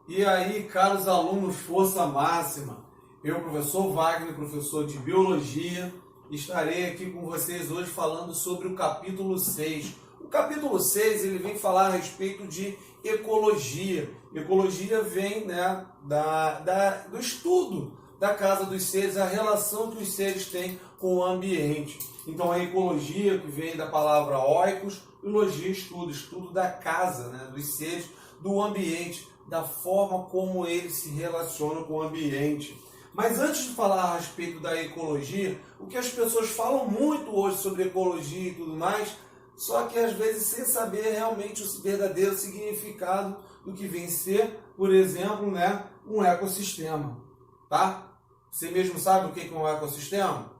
E aí, caros alunos, força máxima. Eu, professor Wagner, professor de Biologia, estarei aqui com vocês hoje falando sobre o capítulo 6. O capítulo 6 ele vem falar a respeito de ecologia. Ecologia vem do estudo da casa dos seres, a relação que os seres têm com o ambiente. Então, a ecologia, que vem da palavra oikos, e logia, estudo da casa, dos seres, do ambiente, da forma como eles se relacionam com o ambiente. Mas antes de falar a respeito da ecologia, o que as pessoas falam muito hoje sobre ecologia e tudo mais, só que às vezes sem saber realmente o verdadeiro significado do que vem ser, por exemplo, um ecossistema. Tá? Você mesmo sabe o que é um ecossistema?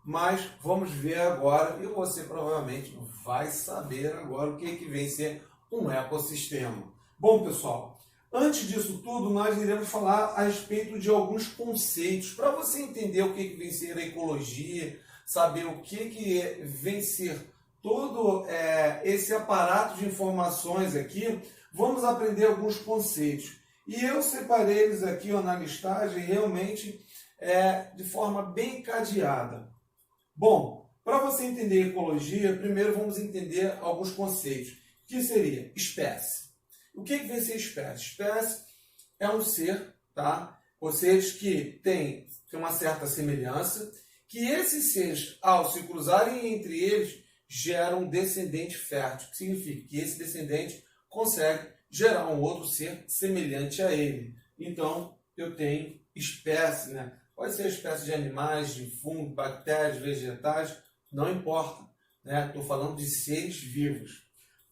Mas vamos ver agora, e você provavelmente vai saber agora o que vem ser um ecossistema. Bom, pessoal, antes disso tudo, nós iremos falar a respeito de alguns conceitos, para você entender o que vem ser a ecologia, saber o que vem ser todo esse aparato de informações aqui, vamos aprender alguns conceitos. E eu separei eles aqui na listagem realmente de forma bem cadeada. Bom, para você entender ecologia, primeiro vamos entender alguns conceitos, que seria espécie. O que vem ser espécie? Espécie é um ser, tá? Ou seres que têm uma certa semelhança, que esses seres, ao se cruzarem entre eles, geram um descendente fértil, que significa que esse descendente consegue gerar um outro ser semelhante a ele. Então, eu tenho espécie, Pode ser espécie de animais, de fungos, bactérias, vegetais, não importa, Estou falando de seres vivos.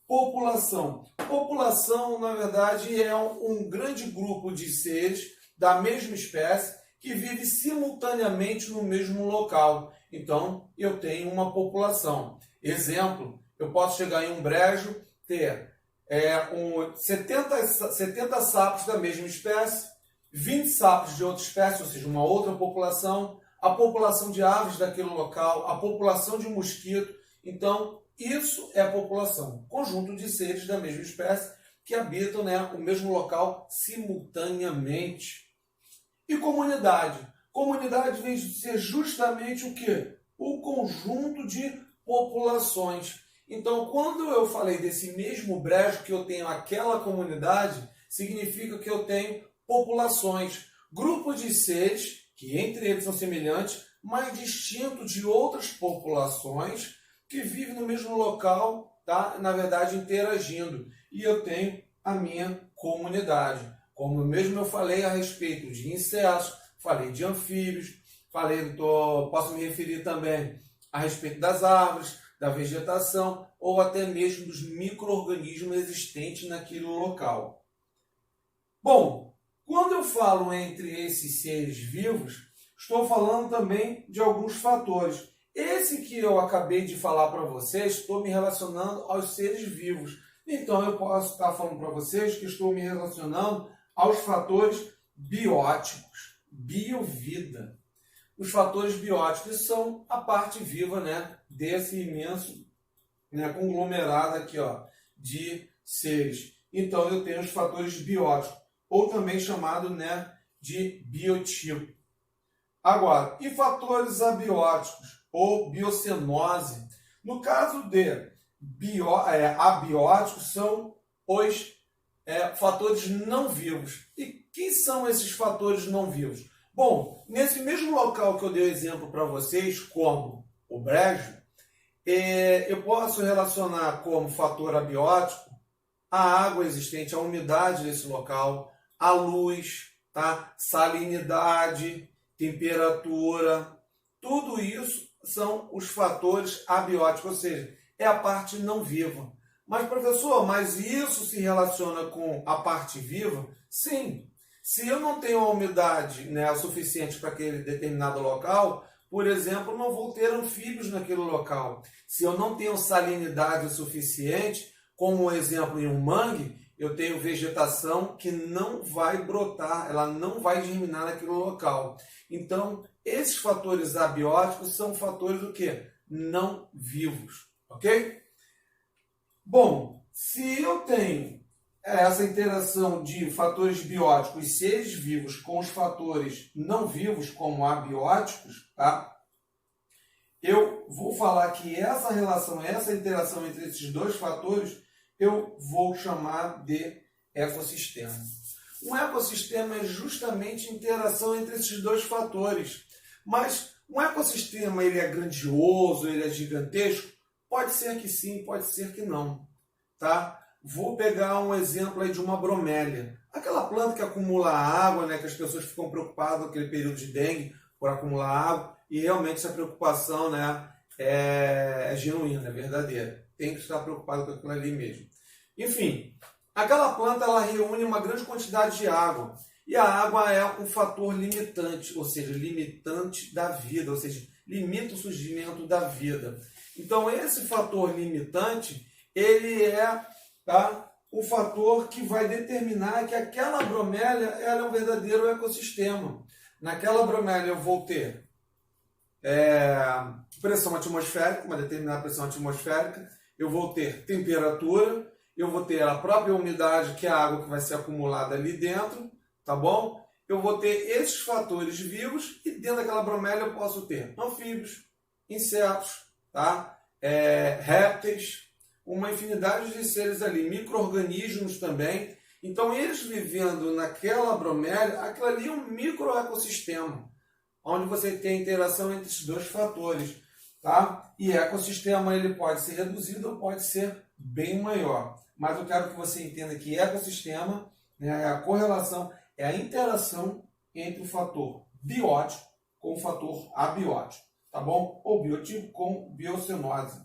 População. População, na verdade, é um grande grupo de seres da mesma espécie que vive simultaneamente no mesmo local. Então, eu tenho uma população. Exemplo, eu posso chegar em um brejo, ter 70 sapos da mesma espécie, 20 sapos de outra espécie, ou seja, uma outra população, a população de aves daquele local, a população de mosquito. Então, isso é a população, conjunto de seres da mesma espécie que habitam o mesmo local simultaneamente. E comunidade? Comunidade vem ser justamente o quê? O conjunto de populações. Então, quando eu falei desse mesmo brejo que eu tenho aquela comunidade, significa que eu tenho populações, grupos de seres que entre eles são semelhantes, mas distintos de outras populações que vivem no mesmo local, tá? Na verdade, interagindo. E eu tenho a minha comunidade. Como mesmo eu falei a respeito de insetos, falei de anfíbios, posso me referir também a respeito das árvores, da vegetação, ou até mesmo dos micro-organismos existentes naquele local. Bom, quando eu falo entre esses seres vivos, estou falando também de alguns fatores. Esse que eu acabei de falar para vocês, estou me relacionando aos seres vivos. Então, eu posso estar falando para vocês que estou me relacionando aos fatores bióticos, biovida. Os fatores bióticos são a parte viva desse imenso conglomerado aqui de seres. Então, eu tenho os fatores bióticos, ou também chamado de biotipo. Agora, e fatores abióticos? Ou biocenose. No caso de abióticos, são os fatores não vivos. E quem são esses fatores não vivos? Bom, nesse mesmo local que eu dei exemplo para vocês, como o brejo, eu posso relacionar como fator abiótico a água existente, a umidade desse local, a luz, tá? Salinidade, temperatura, tudo isso são os fatores abióticos, ou seja, é a parte não viva. Mas, professor, mas isso se relaciona com a parte viva? Sim. Se eu não tenho a umidade suficiente para aquele determinado local, por exemplo, não vou ter anfíbios naquele local. Se eu não tenho salinidade suficiente, como exemplo em um mangue, eu tenho vegetação que não vai brotar, ela não vai germinar naquele local. Então, esses fatores abióticos são fatores do quê? Não vivos, ok? Bom, se eu tenho essa interação de fatores bióticos, seres vivos, com os fatores não vivos, como abióticos, tá? Eu vou falar que essa relação, essa interação entre esses dois fatores, eu vou chamar de ecossistema. Um ecossistema é justamente a interação entre esses dois fatores. Mas um ecossistema, ele é grandioso, ele é gigantesco? Pode ser que sim, pode ser que não. Tá? Vou pegar um exemplo aí de uma bromélia. Aquela planta que acumula água, né, que as pessoas ficam preocupadas naquele período de dengue por acumular água, e realmente essa preocupação, né, é genuína, é verdadeira. Tem que estar preocupado com aquilo ali mesmo. Enfim, aquela planta ela reúne uma grande quantidade de água. E a água é um fator limitante, ou seja, limitante da vida, ou seja, limita o surgimento da vida. Então, esse fator limitante, ele é, tá, o fator que vai determinar que aquela bromélia ela é um verdadeiro ecossistema. Naquela bromélia eu vou ter pressão atmosférica, uma determinada pressão atmosférica, eu vou ter temperatura, eu vou ter a própria umidade, que é a água que vai ser acumulada ali dentro, tá bom? Eu vou ter esses fatores vivos e dentro daquela bromélia eu posso ter anfíbios, insetos, tá? Répteis, uma infinidade de seres ali, micro-organismos também. Então, eles vivendo naquela bromélia, aquilo ali é um microecossistema, onde você tem interação entre esses dois fatores, tá? E ecossistema ele pode ser reduzido ou pode ser bem maior. Mas eu quero que você entenda que ecossistema, né, é a correlação, é a interação entre o fator biótico com o fator abiótico, tá bom? Ou biotipo com biocenose.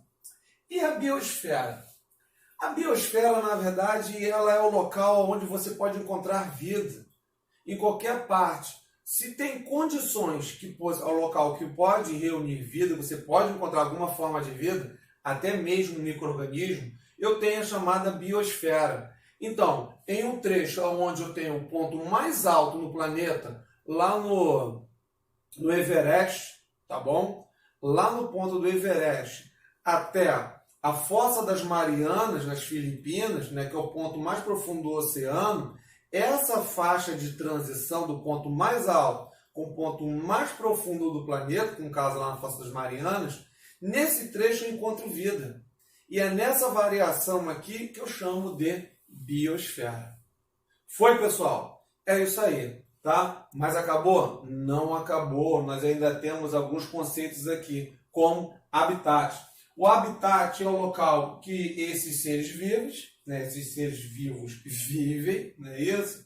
E a biosfera? A biosfera, na verdade, ela é o local onde você pode encontrar vida, em qualquer parte. Se tem condições que ao local que pode reunir vida, você pode encontrar alguma forma de vida, até mesmo um micro-organismo, eu tenho a chamada biosfera. Então, em um trecho onde eu tenho o ponto mais alto no planeta, lá no Everest, tá bom? Lá no ponto do Everest, até a Fossa das Marianas, nas Filipinas, né, que é o ponto mais profundo do oceano, essa faixa de transição do ponto mais alto com o ponto mais profundo do planeta, com o caso lá na Fossa das Marianas, nesse trecho eu encontro vida. E é nessa variação aqui que eu chamo de biosfera. Foi, pessoal? É isso aí, tá? Mas acabou? Não acabou. Nós ainda temos alguns conceitos aqui, como habitat. O habitat é o local que esses seres vivos, né, esses seres vivos vivem, não é isso?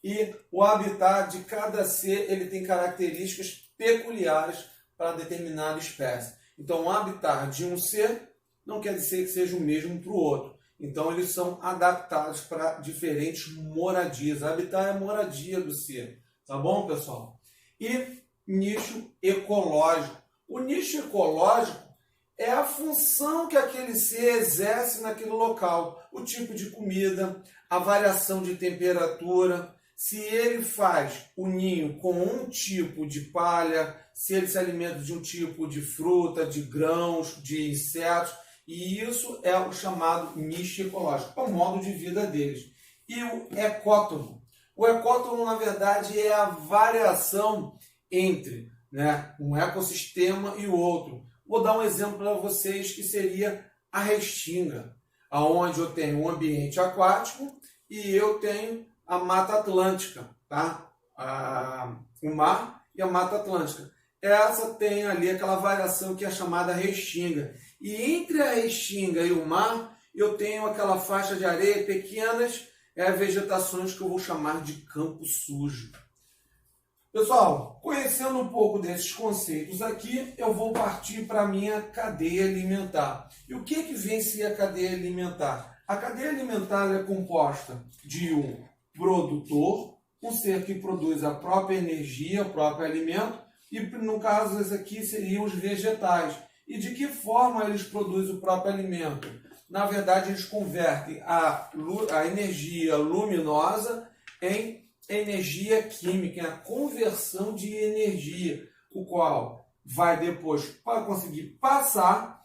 E o habitat de cada ser ele tem características peculiares para determinada espécie. Então, o habitat de um ser não quer dizer que seja o mesmo para o outro. Então, eles são adaptados para diferentes moradias. Habitat é a moradia do ser. Tá bom, pessoal? E nicho ecológico. O nicho ecológico é a função que aquele ser exerce naquele local. O tipo de comida, a variação de temperatura, se ele faz o ninho com um tipo de palha, se ele se alimenta de um tipo de fruta, de grãos, de insetos. E isso é o chamado nicho ecológico, é o modo de vida deles. E o ecótomo. O ecótomo, na verdade, é a variação entre, né, um ecossistema e o outro. Vou dar um exemplo para vocês que seria a restinga, onde eu tenho um ambiente aquático e eu tenho a Mata Atlântica, tá? O mar e a Mata Atlântica. Essa tem ali aquela variação que é chamada restinga. E entre a restinga e o mar, eu tenho aquela faixa de areia, pequenas vegetações que eu vou chamar de campo sujo. Pessoal, conhecendo um pouco desses conceitos aqui, eu vou partir para a minha cadeia alimentar. E o que vem ser a cadeia alimentar? A cadeia alimentar é composta de um produtor, um ser que produz a própria energia, o próprio alimento, e no caso esse aqui seriam os vegetais. E de que forma eles produzem o próprio alimento? Na verdade, eles convertem a energia luminosa em energia química, a conversão de energia, o qual vai depois para conseguir passar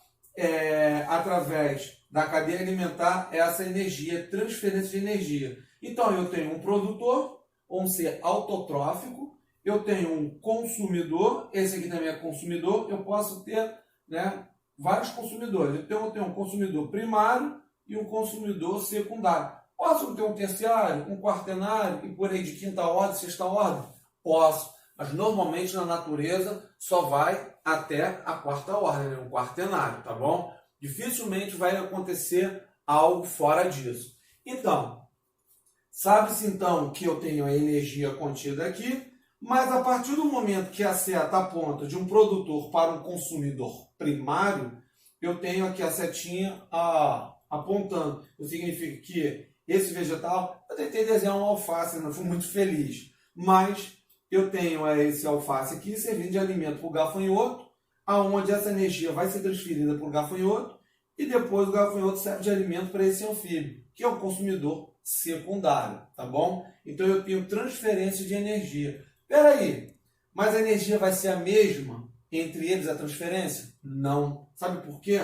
através da cadeia alimentar é essa energia, transferência de energia. Então, eu tenho um produtor, um ser autotrófico, eu tenho um consumidor, esse aqui também é consumidor, eu posso ter, né, vários consumidores. Então, eu tenho um consumidor primário e um consumidor secundário. Posso ter um terciário, um quaternário e por aí de quinta ordem, sexta ordem? Posso, mas normalmente na natureza só vai até a quarta ordem, né? Um quaternário, tá bom? Dificilmente vai acontecer algo fora disso. Então, sabe-se então que eu tenho a energia contida aqui, mas a partir do momento que a seta aponta de um produtor para um consumidor primário, eu tenho aqui a setinha apontando. Isso significa que esse vegetal, eu tentei desenhar um alface, não fui muito feliz, mas eu tenho esse alface aqui servindo de alimento para o gafanhoto, aonde essa energia vai ser transferida para o gafanhoto e depois o gafanhoto serve de alimento para esse anfíbio, que é o consumidor secundário, tá bom? Então eu tenho transferência de energia. Espera aí, mas a energia vai ser a mesma entre eles, a transferência? Não. Sabe por quê?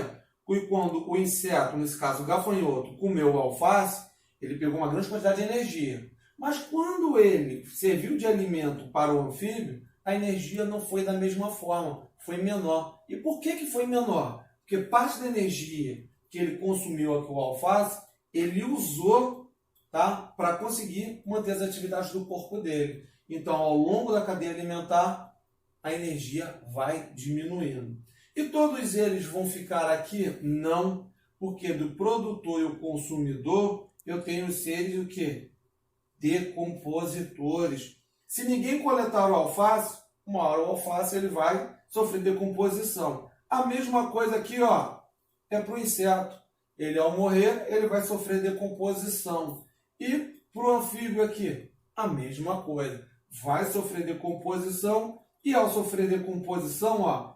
Porque quando o inseto, nesse caso o gafanhoto, comeu o alface, ele pegou uma grande quantidade de energia. Mas quando ele serviu de alimento para o anfíbio, a energia não foi da mesma forma, foi menor. E por que foi menor? Porque parte da energia que ele consumiu aqui o alface, ele usou, tá, para conseguir manter as atividades do corpo dele. Então, ao longo da cadeia alimentar, a energia vai diminuindo. E todos eles vão ficar aqui? Não, porque do produtor e o consumidor, eu tenho os seres o quê? Decompositores. Se ninguém coletar o alface, uma hora o alface ele vai sofrer decomposição. A mesma coisa aqui, ó, é para o inseto. Ele, ao morrer, ele vai sofrer decomposição. E para o anfíbio aqui, a mesma coisa. Vai sofrer decomposição e, ao sofrer decomposição, ó,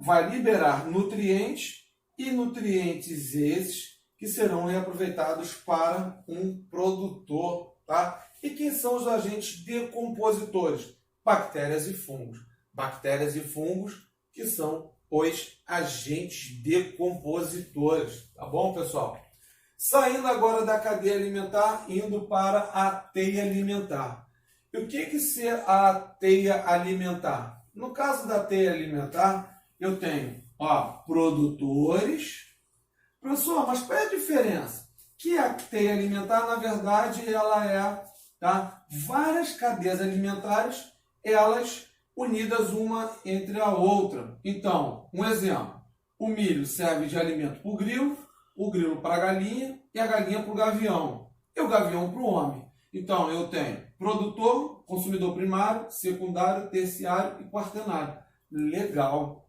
vai liberar nutrientes e nutrientes esses que serão reaproveitados para um produtor, tá? E quem são os agentes decompositores? Bactérias e fungos. Bactérias e fungos que são os agentes decompositores, tá bom, pessoal? Saindo agora da cadeia alimentar, indo para a teia alimentar. E o que ser a teia alimentar? No caso da teia alimentar, eu tenho, ó, produtores. Professor, mas qual é a diferença? Que a teia alimentar, na verdade, ela é, tá, várias cadeias alimentares, elas unidas uma entre a outra. Então, um exemplo, o milho serve de alimento para o grilo para a galinha e a galinha para o gavião, e o gavião para o homem. Então, eu tenho produtor, consumidor primário, secundário, terciário e quaternário. Legal.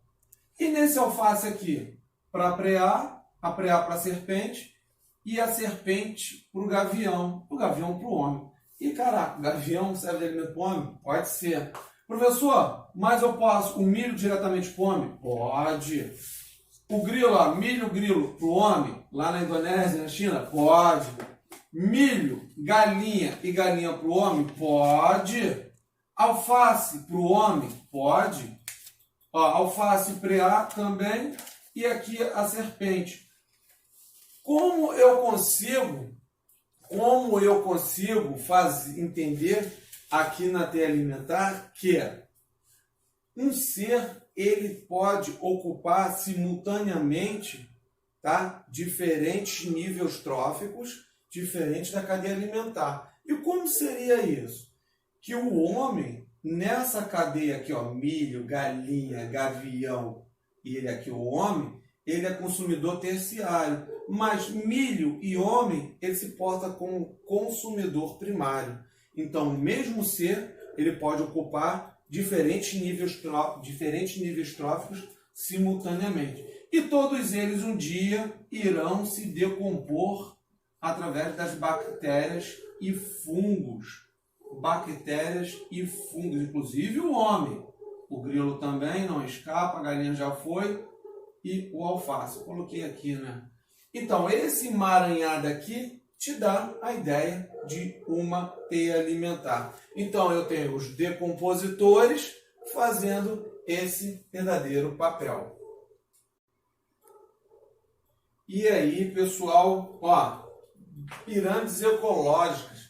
E nesse alface aqui, para a preá para a serpente e a serpente para o gavião para o homem. E caraca, o gavião serve de alimento para o homem? Pode ser. Professor, mas eu posso o milho diretamente para o homem? Pode. O grilo, ó, milho, grilo para o homem, lá na Indonésia, na China? Pode. Milho, galinha e galinha para o homem? Pode. Alface para o homem? Pode. Ó, alface preá também. E aqui a serpente. Como eu consigo entender aqui na teia alimentar que um ser ele pode ocupar simultaneamente, tá, diferentes níveis tróficos, diferentes da cadeia alimentar. E como seria isso? Que o homem, nessa cadeia aqui, ó, milho, galinha, gavião, e ele aqui, o homem, ele é consumidor terciário. Mas milho e homem, ele se porta como consumidor primário. Então, o mesmo ser, ele pode ocupar diferentes níveis tróficos simultaneamente. E todos eles um dia irão se decompor através das bactérias e fungos. Bactérias e fungos, inclusive o homem. O grilo também não escapa, a galinha já foi, e o alface. Eu coloquei aqui, né? Então, esse emaranhado aqui te dá a ideia de uma teia alimentar. Então, eu tenho os decompositores fazendo esse verdadeiro papel. E aí, pessoal, ó, pirâmides ecológicas.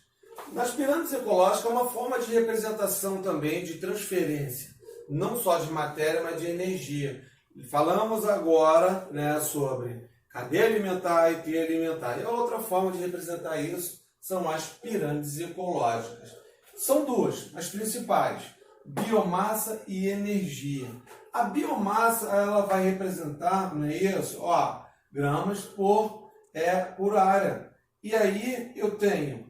Nas pirâmides ecológicas é uma forma de representação também de transferência, não só de matéria, mas de energia. Falamos agora, né, sobre cadeia alimentar e teia alimentar. E a outra forma de representar isso são as pirâmides ecológicas. São duas, as principais: biomassa e energia. A biomassa, ela vai representar, não é isso? Ó, gramas por área. E aí eu tenho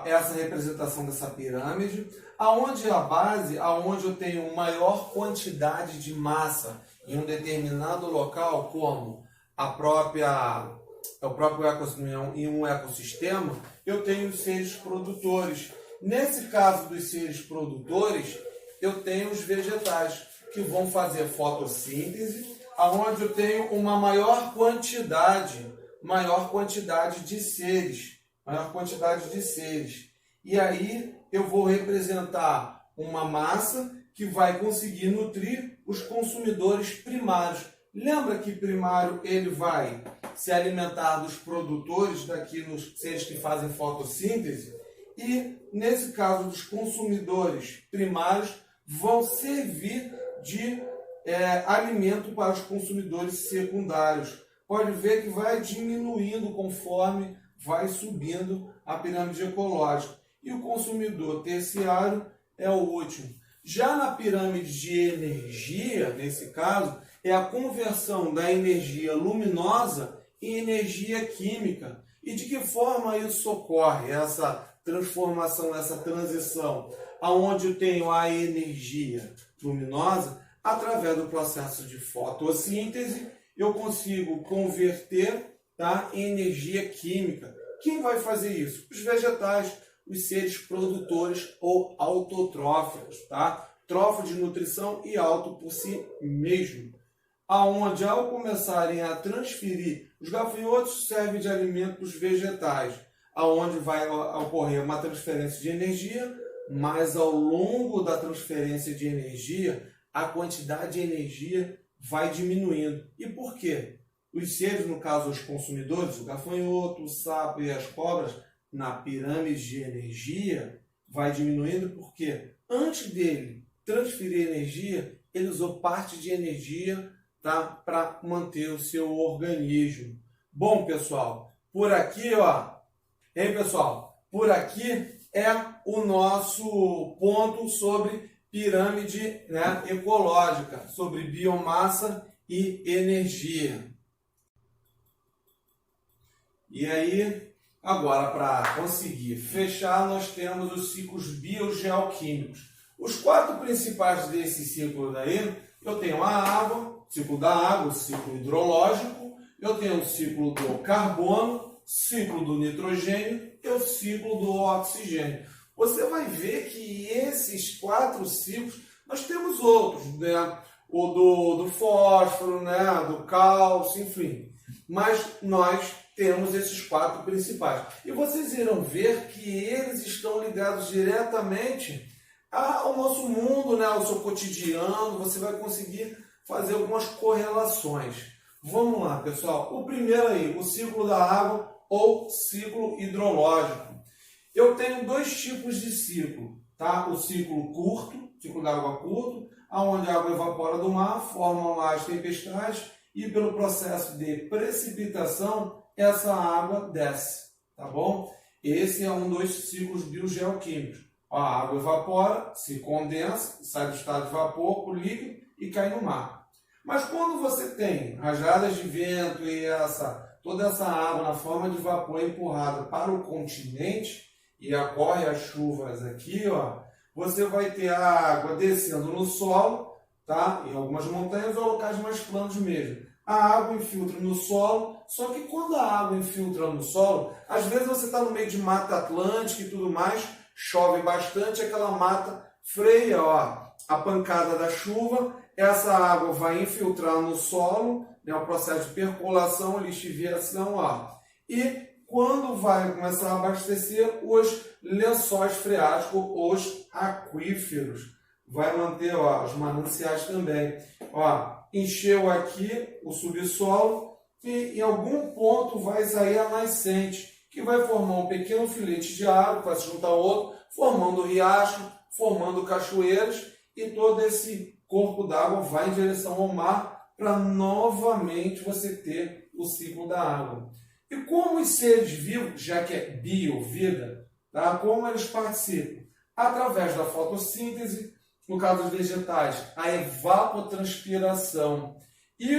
essa representação dessa pirâmide, aonde a base, aonde eu tenho maior quantidade de massa em um determinado local, como o próprio ecossistema, em um ecossistema, eu tenho os seres produtores. Nesse caso dos seres produtores, eu tenho os vegetais, que vão fazer fotossíntese, aonde eu tenho uma maior quantidade de seres, E aí eu vou representar uma massa que vai conseguir nutrir os consumidores primários. Lembra que primário ele vai se alimentar dos produtores, daqueles seres que fazem fotossíntese, e nesse caso dos consumidores primários vão servir de alimento para os consumidores secundários. Pode ver que vai diminuindo conforme vai subindo a pirâmide ecológica. E o consumidor terciário é o último. Já na pirâmide de energia, nesse caso, é a conversão da energia luminosa em energia química. E de que forma isso ocorre, essa transformação, essa transição? Aonde eu tenho a energia luminosa, através do processo de fotossíntese, eu consigo converter, em energia química. Quem vai fazer isso? Os vegetais, os seres produtores ou autotróficos, Trófico de nutrição e auto por si mesmo. Aonde, ao começarem a transferir, os gafanhotos servem de alimento para os vegetais, aonde vai ocorrer uma transferência de energia, mas ao longo da transferência de energia, a quantidade de energia vai diminuindo. E por quê? Os seres, no caso os consumidores, o gafanhoto, o sapo e as cobras, na pirâmide de energia, vai diminuindo porque antes dele transferir energia, ele usou parte de energia para manter o seu organismo. Bom, pessoal, por aqui, por aqui é o nosso ponto sobre pirâmide, ecológica, sobre biomassa e energia. E aí, agora, para conseguir fechar, nós temos os ciclos biogeoquímicos. Os 4 principais desse ciclo daí, eu tenho a água, ciclo da água, o ciclo hidrológico, eu tenho o ciclo do carbono, ciclo do nitrogênio e o ciclo do oxigênio. Você vai ver que esses 4 ciclos, nós temos outros, o do fósforo, do cálcio, enfim. Mas nós temos esses 4 principais. E vocês irão ver que eles estão ligados diretamente ao nosso mundo, ao seu cotidiano. Você vai conseguir fazer algumas correlações. Vamos lá, pessoal. O primeiro aí, o ciclo da água ou ciclo hidrológico. Eu tenho 2 tipos de ciclo, O ciclo curto, ciclo da água curto, onde a água evapora do mar, formam lá as tempestades e pelo processo de precipitação, essa água desce, tá bom? Esse é um dos ciclos biogeoquímicos. A água evapora, se condensa, sai do estado de vapor para o líquido e cai no mar. Mas quando você tem rajadas de vento e toda essa água na forma de vapor empurrada para o continente e ocorre as chuvas aqui, você vai ter a água descendo no solo, em algumas montanhas ou locais mais planos mesmo. A água infiltra no solo, só que quando a água infiltra no solo, às vezes você está no meio de mata atlântica e tudo mais, chove bastante, aquela mata freia a pancada da chuva, essa água vai infiltrar no solo, o processo de percolação, lixiviação, e quando vai começar a abastecer os lençóis freáticos, os aquíferos, vai manter os mananciais também. Encheu aqui o subsolo, e em algum ponto vai sair a nascente, que vai formar um pequeno filete de água, vai se juntar ao outro, formando riacho, formando cachoeiras, e todo esse corpo d'água vai em direção ao mar para novamente você ter o ciclo da água. E como os seres vivos, já que é bio, vida, tá? Como eles participam? Através da fotossíntese, no caso dos vegetais, a evapotranspiração. E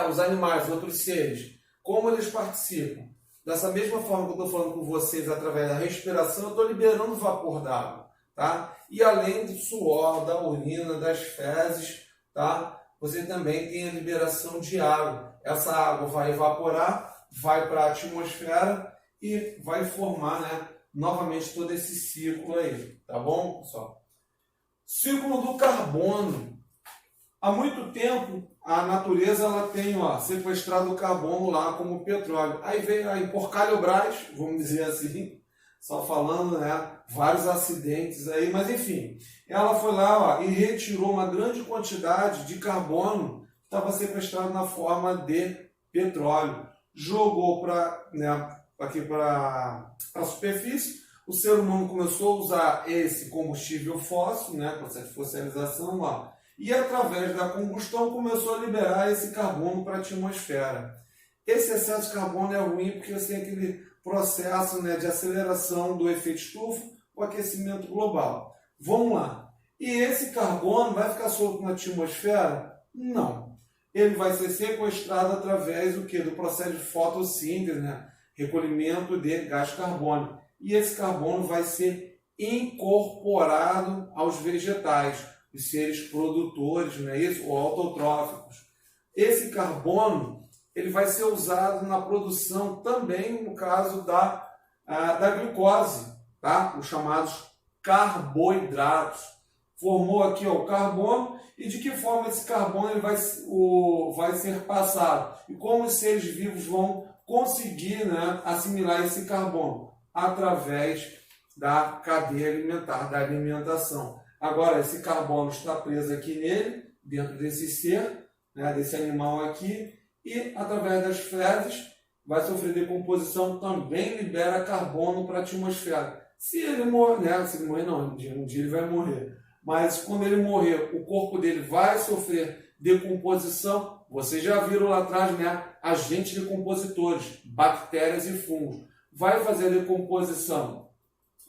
os animais, outros seres, como eles participam? Dessa mesma forma que eu estou falando com vocês, através da respiração, eu estou liberando vapor d'água. Tá? E além do suor, da urina, das fezes, tá? Você também tem a liberação de água. Essa água vai evaporar, vai para a atmosfera e vai formar, né, novamente todo esse ciclo aí. Tá bom, pessoal? Ciclo do carbono. Há muito tempo, a natureza ela tem sequestrado o carbono lá como petróleo. Aí veio a Porcalhobras, vamos dizer assim, só falando, né, vários acidentes aí, mas enfim, ela foi lá e retirou uma grande quantidade de carbono que estava sequestrado na forma de petróleo. Jogou aqui para a superfície. O ser humano começou a usar esse combustível fóssil, né, processo de fossilização lá, e através da combustão começou a liberar esse carbono para a atmosfera. Esse excesso de carbono é ruim porque você tem aquele processo, né, de aceleração do efeito estufa, o aquecimento global. Vamos lá. E esse carbono vai ficar solto na atmosfera? Não. Ele vai ser sequestrado através do quê? Do processo de fotossíntese, né? Recolhimento de gás carbônico. E esse carbono vai ser incorporado aos vegetais, os seres produtores, não é isso? Ou autotróficos. Esse carbono ele vai ser usado na produção também, no caso da glicose, tá? Os chamados carboidratos. Formou aqui o carbono e de que forma esse carbono ele vai ser passado? E como os seres vivos vão conseguir, né, assimilar esse carbono? Através da cadeia alimentar, da alimentação. Agora, esse carbono está preso aqui nele, dentro desse ser, né, desse animal aqui, e através das fezes vai sofrer decomposição, também libera carbono para a atmosfera. Se ele morrer, né? Se ele morrer não, um dia ele vai morrer. Mas quando ele morrer, o corpo dele vai sofrer decomposição. Vocês já viram lá atrás, né? Agentes decompositores, bactérias e fungos. Vai fazer a decomposição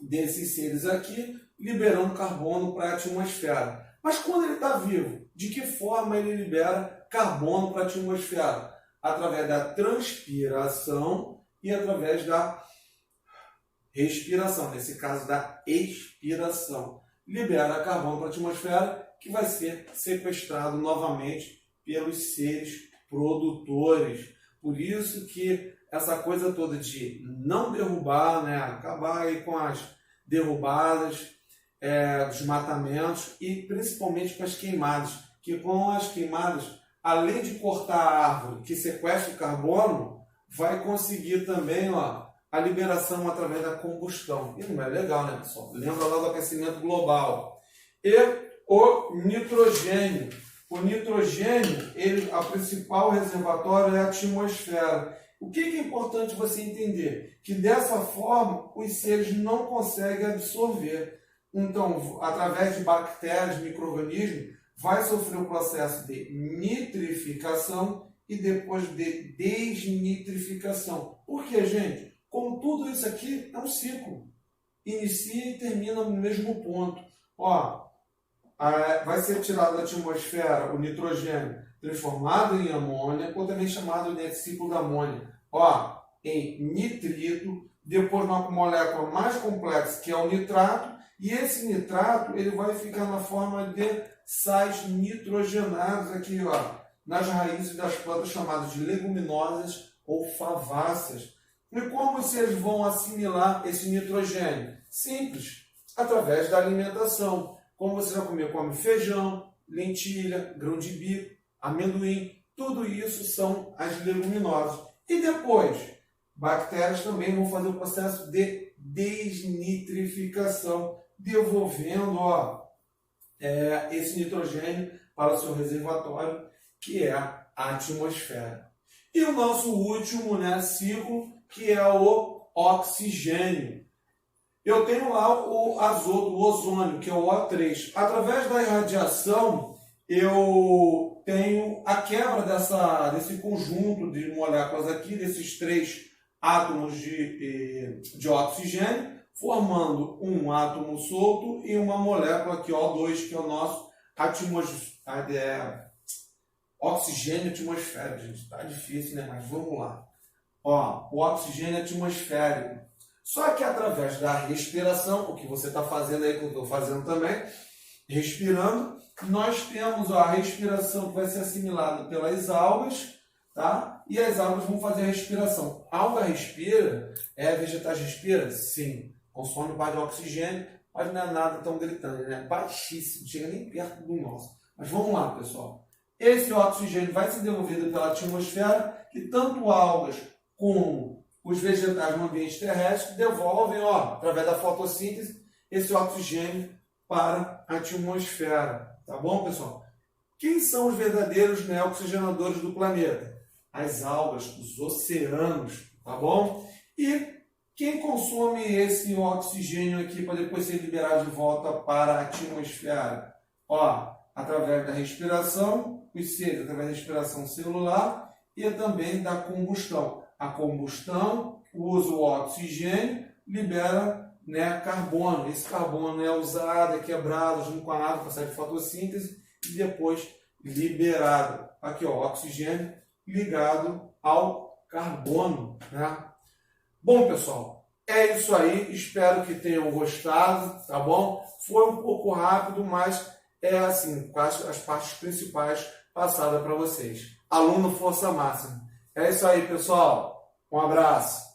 desses seres aqui, liberando carbono para a atmosfera. Mas quando ele está vivo, de que forma ele libera carbono para a atmosfera? Através da transpiração e através da respiração, nesse caso da expiração. Libera carbono para a atmosfera, que vai ser sequestrado novamente pelos seres produtores. Por isso que essa coisa toda de não derrubar, né, acabar aí com as derrubadas, desmatamentos e principalmente com as queimadas, que com as queimadas, além de cortar a árvore que sequestra o carbono, vai conseguir também a liberação através da combustão. E não é legal, né, pessoal? Lembra lá do aquecimento global. E o nitrogênio. O nitrogênio, a principal reservatório é a atmosfera. O que é importante você entender? Que dessa forma os seres não conseguem absorver. Então, através de bactérias, micro-organismos, vai sofrer o processo de nitrificação e depois de desnitrificação. Por quê, gente? Como tudo isso aqui é um ciclo. Inicia e termina no mesmo ponto. Vai ser tirado da atmosfera o nitrogênio transformado em amônia, ou também chamado de ciclo da amônia, em nitrito, depois uma molécula mais complexa que é o nitrato, e esse nitrato ele vai ficar na forma de sais nitrogenados aqui, nas raízes das plantas chamadas de leguminosas ou faváceas. E como vocês vão assimilar esse nitrogênio? Simples, através da alimentação. Como você já comeu, come feijão, lentilha, grão de bico, amendoim, tudo isso são as leguminosas. E depois, bactérias também vão fazer o processo de desnitrificação, devolvendo esse nitrogênio para o seu reservatório, que é a atmosfera. E o nosso último, né, ciclo, que é o oxigênio. Eu tenho lá o azoto, o ozônio, que é o O3. Através da irradiação, eu tenho a quebra desse conjunto de moléculas aqui, desses 3 átomos de oxigênio, formando um átomo solto e uma molécula aqui, O2, que é o nosso oxigênio atmosférico. Gente, tá difícil, né? Mas vamos lá. Ó, o oxigênio atmosférico. Só que através da respiração, o que você está fazendo aí, que eu estou fazendo também, respirando, nós temos a respiração que vai ser assimilada pelas algas, tá? E as algas vão fazer a respiração. A alga respira, vegetais respira? Sim. Consome parte de oxigênio, mas não é nada tão gritante, né? Baixíssimo, não chega nem perto do nosso. Mas vamos lá, pessoal. Esse oxigênio vai ser devolvido pela atmosfera, que tanto algas como os vegetais no ambiente terrestre devolvem, através da fotossíntese, esse oxigênio para a atmosfera. Tá bom, pessoal? Quem são os verdadeiros, né, oxigenadores do planeta? As algas, os oceanos, tá bom? E quem consome esse oxigênio aqui para depois ser liberado de volta para a atmosfera? Através da respiração, os seres através da respiração celular e também da combustão. A combustão usa o oxigênio, libera, né, carbono. Esse carbono é usado, é quebrado junto com a água para sair de fotossíntese e depois liberado. Aqui, oxigênio ligado ao carbono, né? Bom, pessoal, é isso aí. Espero que tenham gostado, tá bom? Foi um pouco rápido, mas é assim, as partes principais passadas para vocês. Aluno força máxima. É isso aí, pessoal. Um abraço.